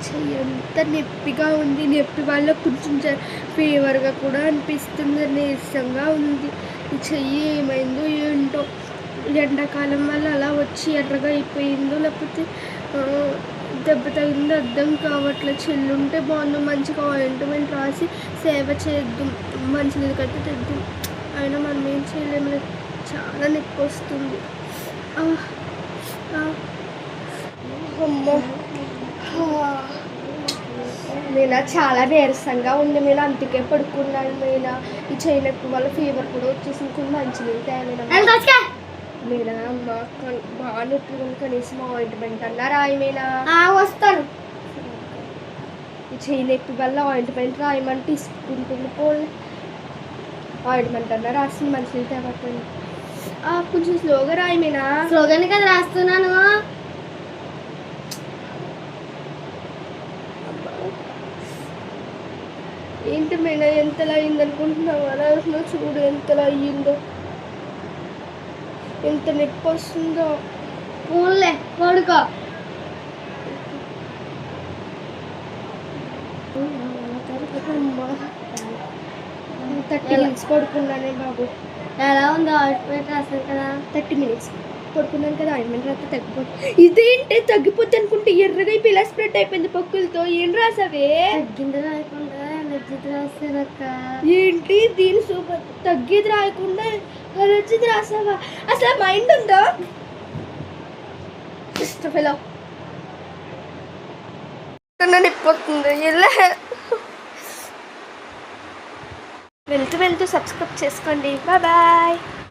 చెయ్యి అంతా నొప్పిగా ఉంది. నొప్పి వల్ల కొంచెం ఫీవర్గా కూడా అనిపిస్తుంది. నీరసంగా ఉంది. ఈ చెయ్యి ఏమైందో ఏంటో, ఎండాకాలం వల్ల అలా వచ్చి ఎర్రగా అయిపోయిందో లేకపోతే దెబ్బ తగిందో అర్థం కావట్లేదు. చెల్లుంటే బాగుండు, మంచిగా ఆయింట్మెంట్ రాసి సేవ చేద్దాం, మంచినీళ్ళు కట్టి తెద్దాం. అయినా మనం ఏం చేయలేము, చాలా నొప్పి వస్తుంది. అమ్మో, మీనా చాలా నీరసంగా ఉంది. మీనా అందుకే పడుకున్నాను. మీనా ఈ చెయ్యి నొప్పి వల్ల ఫీవర్ కూడా వచ్చేసింది. కొన్ని మంచినీళ్ళు తేమైనా మీనా అమ్మ బాగా నొప్పి ఉంది, కనీసం ఆయింట్మెంట్ అన్నా రాయి. మీనా వస్తాను. ఈ చెయ్యి నొప్పి వల్ల ఆయింట్మెంట్ రాయమని తీసుకుంటుంది. పోలే ఆయింట్మెంట్ అన్నా రాసింది, మంచినీళ్ళు తేవట్లేదు. కొంచెం స్లోగా రాయి. మీనా స్లోగానే కదా రాస్తున్నాను. ఏంటి మీనా ఎంతలా అయ్యింది అనుకుంటున్నావు? అలా చూడు ఎంతలా అయ్యిందో, ఎంత నొప్పి వస్తుందో. ఫోన్లే పడుకో. అమ్మా 30 minutes పడుకున్నానే బాబు. ఎలా ఉందో ఆయింట్మెంట్ రాస్తాను కదా. 30 minutes పడుకున్నాను కదా, ఆయింట్మెంట్ రాస్తే తగ్గిపోతుంది. ఇదేంటి తగ్గిపోద్ది అనుకుంటే ఎర్రగా ఇలా స్ప్రెడ్ అయిపోయింది పొక్కులతో. ఏం రాసావే? తగ్గింది రాయకుండా ఎలర్జీ రాస్తానక్క. ఏంటి దీని సూపర్, తగ్గేది రాయకుండా ఎలర్జీది రాసావా? అసలు మైండ్ ఉందా? ఇష్టఫెలో నిప్పొస్తుంది. వెళ్తూ వెళ్తూ సబ్స్క్రైబ్ చేసుకోండి. బాయ్.